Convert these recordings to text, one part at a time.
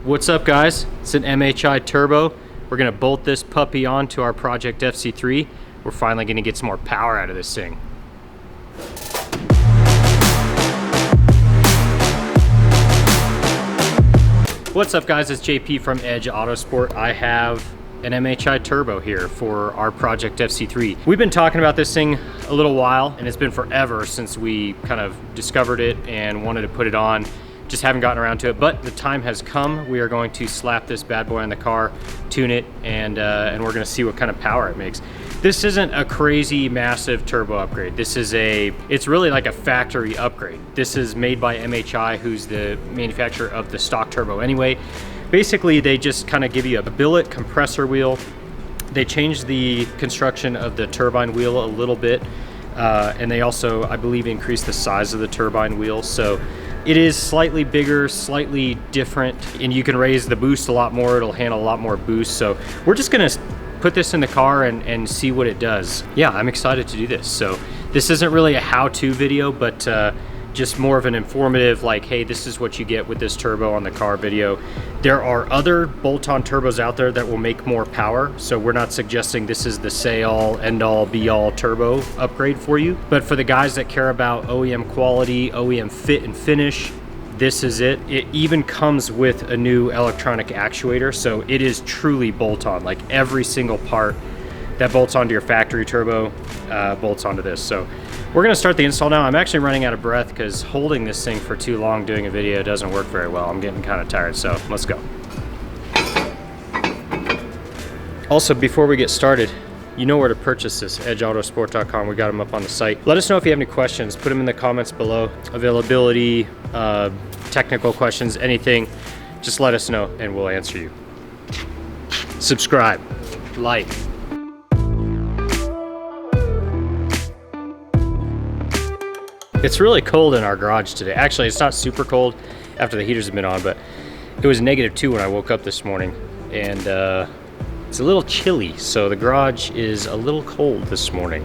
What's up guys? It's an MHI Turbo. We're gonna bolt this puppy onto our Project FC3. We're finally gonna get some more power out of this thing. What's up guys, it's JP from Edge Autosport. I have an MHI Turbo here for our Project FC3. We've been talking about this thing a little while, and it's been forever since we kind of discovered it and wanted to put it on. Just haven't gotten around to it, but the time has come. We are going to slap this bad boy on the car, tune it, and we're gonna see what kind of power it makes. This isn't a crazy massive turbo upgrade. It's really like a factory upgrade. This is made by MHI, who's the manufacturer of the stock turbo anyway. Basically, they just kind of give you a billet compressor wheel. They changed the construction of the turbine wheel a little bit, and they also, I believe, increased the size of the turbine wheel. So it is slightly bigger, slightly different, and you can raise the boost a lot more. It'll handle a lot more boost. So we're just gonna put this in the car and see what it does. Yeah, I'm excited to do this. So this isn't really a how-to video, but just more of an informative, like, hey, this is what you get with this turbo on the car video. There are other bolt-on turbos out there that will make more power, so we're not suggesting this is the say-all, end-all, be-all turbo upgrade for you. But for the guys that care about OEM quality, OEM fit and finish, this is it. It even comes with a new electronic actuator, so it is truly bolt-on. Like every single part that bolts onto your factory turbo bolts onto this. So we're gonna start the install now. I'm actually running out of breath because holding this thing for too long doing a video doesn't work very well. I'm getting kind of tired, so let's go. Also, before we get started, you know where to purchase this, edgeautosport.com. We got them up on the site. Let us know if you have any questions. Put them in the comments below. Availability, technical questions, anything, just let us know and we'll answer you. Subscribe, like. It's really cold in our garage today. Actually, it's not super cold after the heaters have been on, but it was -2 when I woke up this morning, and it's a little chilly, so the garage is a little cold this morning.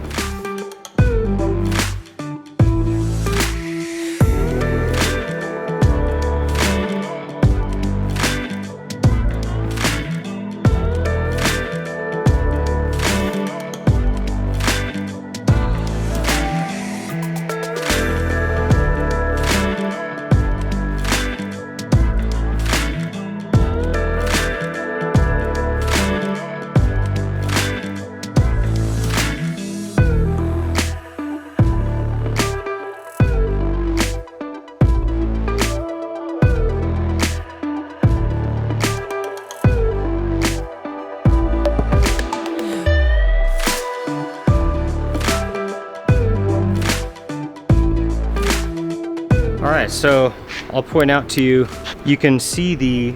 Alright, so I'll point out to you, you can see the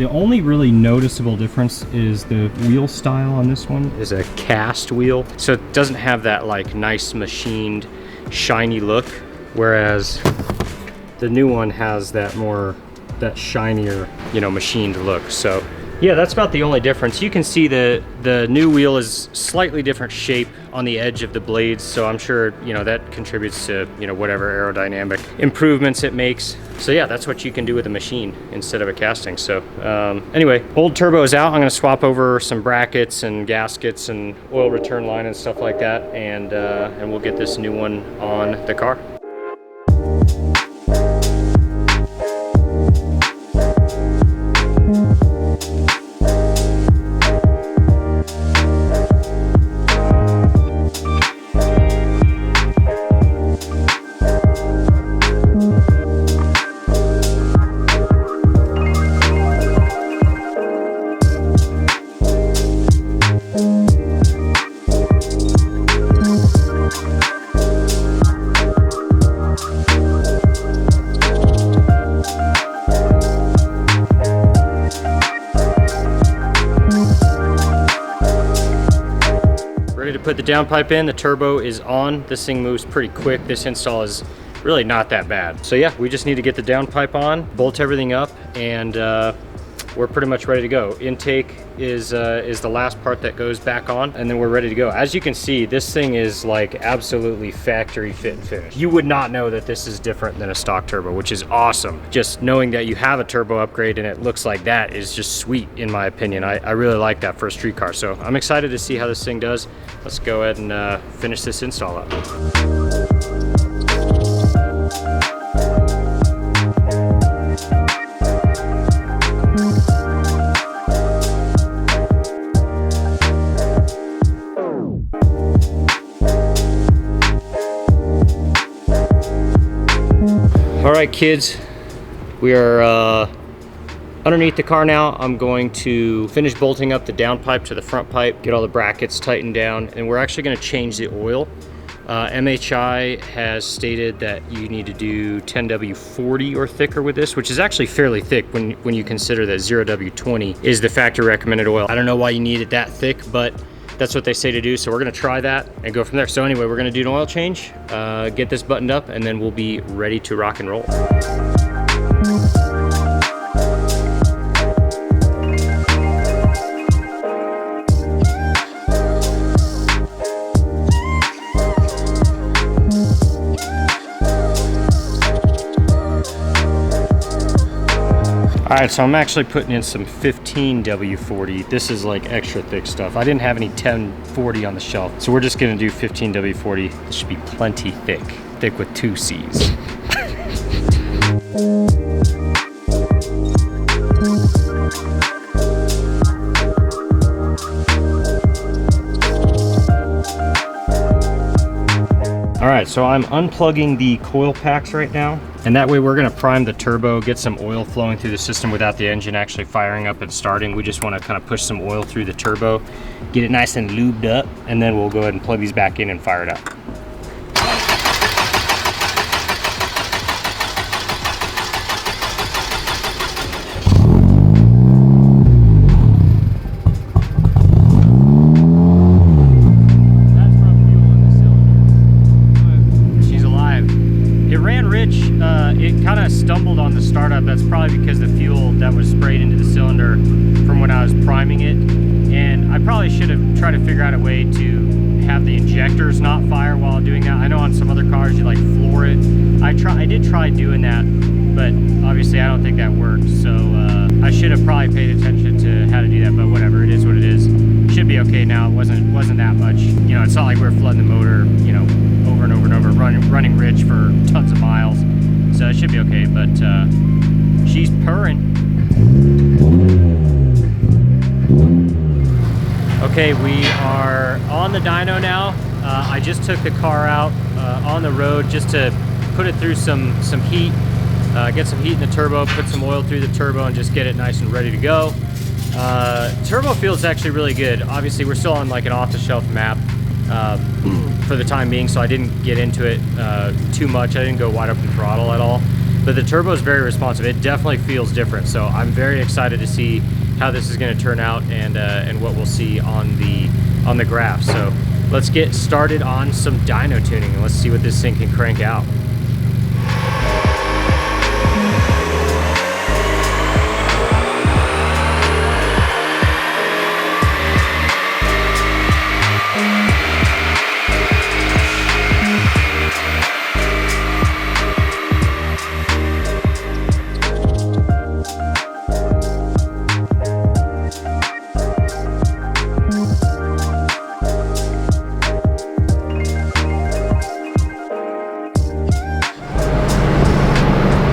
only really noticeable difference is the wheel style on this one is a cast wheel. So it doesn't have that like nice machined shiny look, whereas the new one has that shinier, you know, machined look. So yeah, that's about the only difference. You can see the new wheel is slightly different shape on the edge of the blades, so I'm sure, you know, that contributes to, you know, whatever aerodynamic improvements it makes. So yeah, that's what you can do with a machine instead of a casting. So anyway, old turbo is out. I'm gonna swap over some brackets and gaskets and oil return line and stuff like that, and we'll get this new one on the car. To put the downpipe in, the turbo is on. This thing moves pretty quick. This install is really not that bad. So yeah, we just need to get the downpipe on, bolt everything up, and we're pretty much ready to go. Intake is the last part that goes back on, and then we're ready to go. As you can see, this thing is like absolutely factory fit and finished. You would not know that this is different than a stock turbo, which is awesome. Just knowing that you have a turbo upgrade and it looks like that is just sweet, in my opinion. I really like that for a street car, so I'm excited to see how this thing does. Let's go ahead and finish this install up. All right, kids, we are underneath the car now. I'm going to finish bolting up the down pipe to the front pipe, get all the brackets tightened down, and we're actually going to change the oil. MHI has stated that you need to do 10W40 or thicker with this, which is actually fairly thick when you consider that 0W20 is the factory recommended oil. I don't know why you need it that thick, but that's what they say to do, so we're gonna try that and go from there. So anyway, we're gonna do an oil change, get this buttoned up, and then we'll be ready to rock and roll. All right, so I'm actually putting in some 15W40. This is like extra thick stuff. I didn't have any 1040 on the shelf, so we're just gonna do 15W40. This should be plenty thick. Thick with 2 C's. All right, so I'm unplugging the coil packs right now, and that way we're gonna prime the turbo, get some oil flowing through the system without the engine actually firing up and starting. We just wanna kind of push some oil through the turbo, get it nice and lubed up, and then we'll go ahead and plug these back in and fire it up. It kind of stumbled on the startup. That's probably because the fuel that was sprayed into the cylinder from when I was priming it. And I probably should have tried to figure out a way to have the injectors not fire while doing that. I know on some other cars you like floor it. I did try doing that, but obviously I don't think that worked. So I should have probably paid attention to how to do that, but whatever, it is what it is. Should be okay now. It wasn't that much. You know, it's not like we're flooding the motor, you know, over and over and over, running rich for tons of miles. So it should be okay, but she's purring. Okay, we are on the dyno now. I just took the car out on the road just to put it through some heat, get some heat in the turbo, put some oil through the turbo, and just get it nice and ready to go. Turbo feels actually really good. Obviously, we're still on like an off-the-shelf map for the time being, so I didn't get into it too much. I didn't go wide open throttle at all, but the turbo is very responsive. It definitely feels different, so I'm very excited to see how this is going to turn out and what we'll see on the graph. So let's get started on some dyno tuning and let's see what this thing can crank out.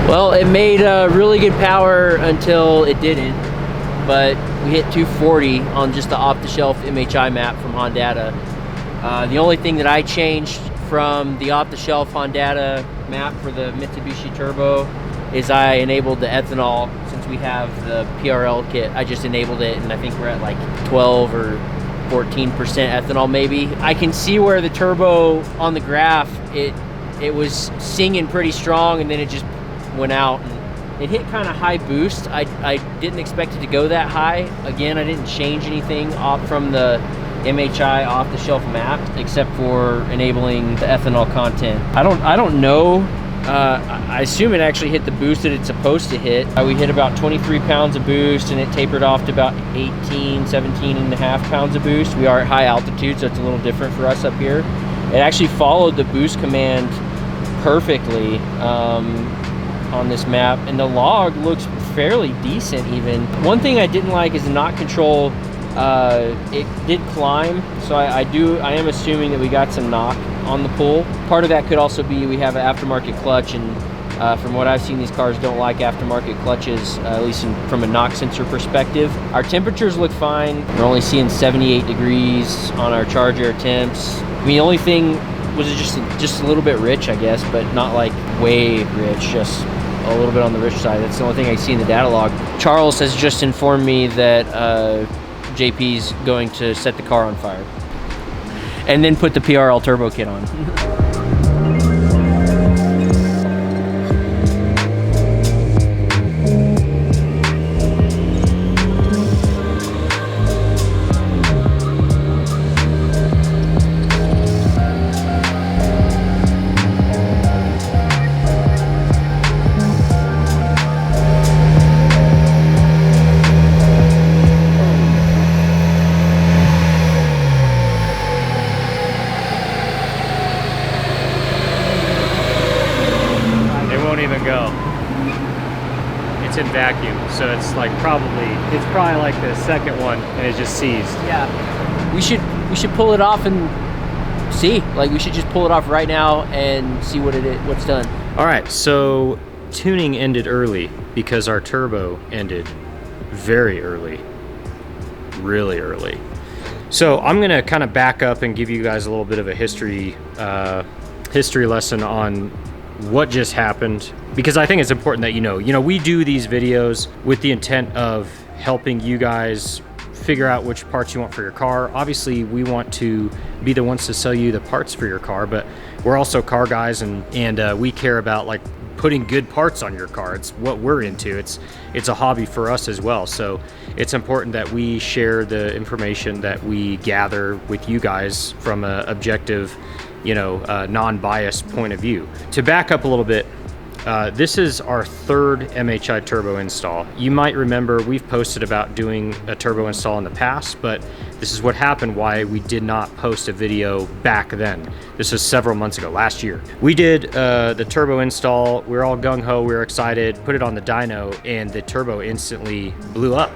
Well, it made really good power until it didn't, but we hit 240 on just the off-the-shelf MHI map from Hondata. The only thing that I changed from the off-the-shelf Hondata map for the Mitsubishi Turbo is I enabled the ethanol. Since we have the PRL kit, I just enabled it, and I think we're at like 12 or 14% ethanol maybe. I can see where the turbo on the graph, it was singing pretty strong, and then it just went out and it hit kind of high boost. I didn't expect it to go that high. Again, I didn't change anything off from the MHI off-the-shelf map except for enabling the ethanol content. I don't know I assume it actually hit the boost that it's supposed to hit. We hit about 23 pounds of boost, and it tapered off to about 18, 17 and a half pounds of boost. We are at high altitude, so it's a little different for us up here. It actually followed the boost command perfectly on this map, and the log looks fairly decent even. One thing I didn't like is the knock control. It did climb, so I am assuming that we got some knock on the pull. Part of that could also be we have an aftermarket clutch, and from what I've seen, these cars don't like aftermarket clutches, at least from a knock sensor perspective. Our temperatures look fine. We're only seeing 78 degrees on our charge air temps. I mean, the only thing was just a little bit rich, I guess, but not like way rich, just a little bit on the rich side. That's the only thing I see in the data log. Charles has just informed me that JP's going to set the car on fire and then put the PRL turbo kit on. In vacuum, so it's probably like the second one, and it just seized. Yeah, we should pull it off and see. Like, we should just pull it off right now and see what's done. All right, so tuning ended early because our turbo ended very early, really early. So I'm gonna kind of back up and give you guys a little bit of a history lesson on what just happened, because I think it's important that you know we do these videos with the intent of helping you guys figure out which parts you want for your car. Obviously, we want to be the ones to sell you the parts for your car, but we're also car guys, and we care about like putting good parts on your car. It's what we're into. It's a hobby for us as well. So it's important that we share the information that we gather with you guys from an objective, non-biased point of view. To back up a little bit, this is our third MHI turbo install. You might remember we've posted about doing a turbo install in the past, but this is what happened why we did not post a video back then. This was several months ago, last year. We did the turbo install. We were all gung-ho, we were excited, put it on the dyno, and the turbo instantly blew up.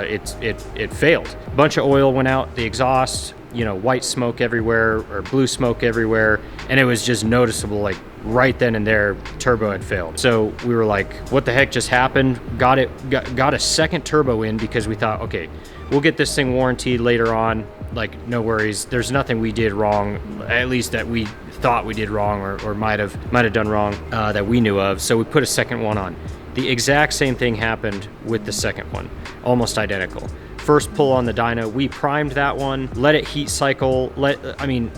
It failed. A bunch of oil went out the exhaust, white smoke everywhere or blue smoke everywhere, and it was just noticeable, like right then and there, turbo had failed. So we were like, what the heck just happened? Got a second turbo in because we thought, okay, we'll get this thing warranted later on, like no worries. There's nothing we did wrong, at least that we thought we did wrong or might have done wrong that we knew of. So we put a second one on. The exact same thing happened with the second one, almost identical. First pull on the dyno, we primed that one, let it heat cycle,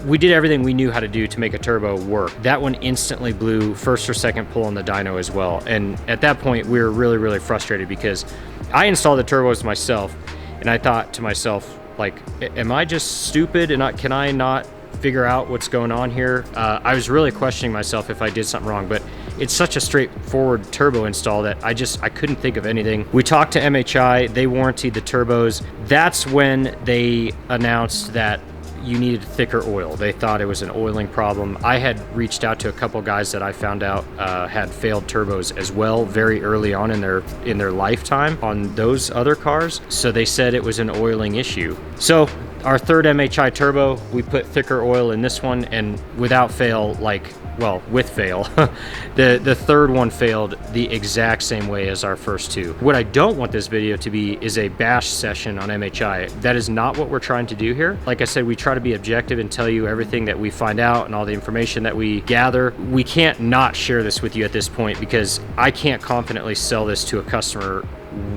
we did everything we knew how to do to make a turbo work. That one instantly blew first or second pull on the dyno as well. And at that point, we were really, really frustrated because I installed the turbos myself, and I thought to myself, like, am I just stupid and can I not figure out what's going on here? I was really questioning myself if I did something wrong, but it's such a straightforward turbo install that I couldn't think of anything. We talked to MHI, they warranted the turbos. That's when they announced that you needed thicker oil. They thought it was an oiling problem. I had reached out to a couple guys that I found out had failed turbos as well very early on in their lifetime on those other cars. So they said it was an oiling issue. So our third MHI turbo, we put thicker oil in this one, and without fail, with fail, the third one failed the exact same way as our first two. What I don't want this video to be is a bash session on MHI. That is not what we're trying to do here. Like I said, we try to be objective and tell you everything that we find out and all the information that we gather. We can't not share this with you at this point because I can't confidently sell this to a customer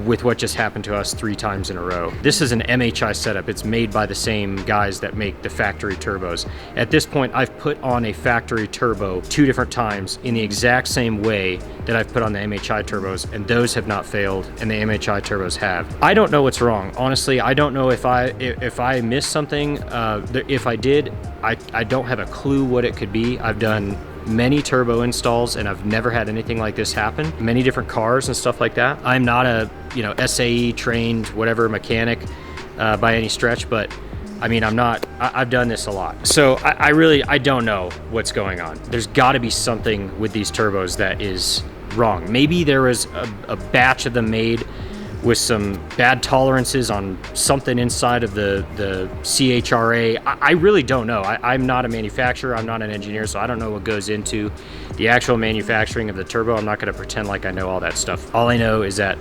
with what just happened to us 3 times in a row. This is an MHI setup. It's made by the same guys that make the factory turbos. At this point, I've put on a factory turbo 2 different times in the exact same way that I've put on the MHI turbos, and those have not failed, and the MHI turbos have. I don't know what's wrong. Honestly, I don't know if I missed something. If I did, I don't have a clue what it could be. I've done many turbo installs and I've never had anything like this happen. Many different cars and stuff like that. I'm not a, you know, SAE trained, whatever, mechanic by any stretch, but I mean, I've done this a lot. So I don't know what's going on. There's gotta be something with these turbos that is wrong. Maybe there was a batch of them made with some bad tolerances on something inside of the CHRA. I really don't know. I'm not a manufacturer, I'm not an engineer, so I don't know what goes into the actual manufacturing of the turbo. I'm not gonna pretend like I know all that stuff. All I know is that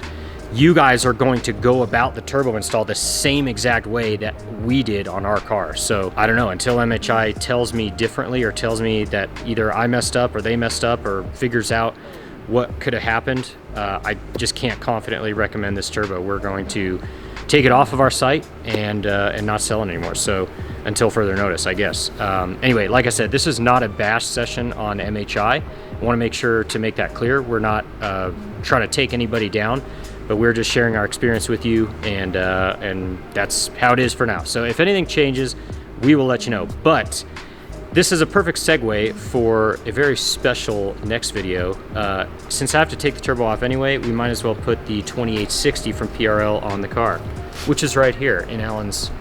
you guys are going to go about the turbo install the same exact way that we did on our car. So I don't know, until MHI tells me differently or tells me that either I messed up or they messed up or figures out what could have happened, I just can't confidently recommend this turbo. We're going to take it off of our site and not sell it anymore. So until further notice, I guess. Anyway, like I said, this is not a bash session on MHI. I want to make sure to make that clear. We're not trying to take anybody down, but we're just sharing our experience with you, and that's how it is for now. So if anything changes, we will let you know. But this is a perfect segue for a very special next video. Since I have to take the turbo off anyway, we might as well put the 2860 from PRL on the car, which is right here in Alan's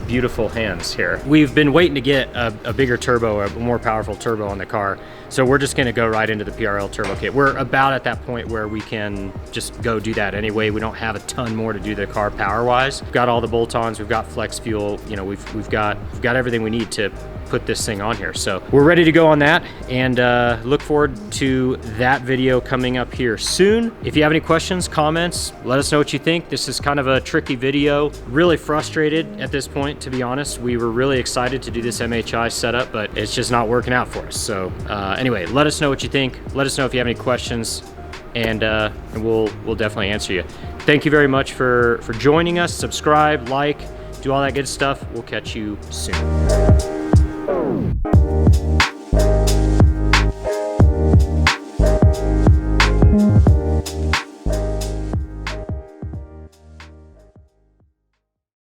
beautiful hands here. We've been waiting to get a bigger turbo, a more powerful turbo on the car, so we're just gonna go right into the PRL turbo kit. We're about at that point where we can just go do that anyway. We don't have a ton more to do the car power-wise. We've got all the bolt-ons, we've got flex fuel, you know, we've got everything we need to put this thing on here. So we're ready to go on that, and look forward to that video coming up here soon. If you have any questions, comments, let us know what you think. This is kind of a tricky video. Really frustrated at this point, to be honest. We were really excited to do this MHI setup, but it's just not working out for us. So anyway, let us know what you think. Let us know if you have any questions, and we'll definitely answer you. Thank you very much for joining us. Subscribe, like, do all that good stuff. We'll catch you soon.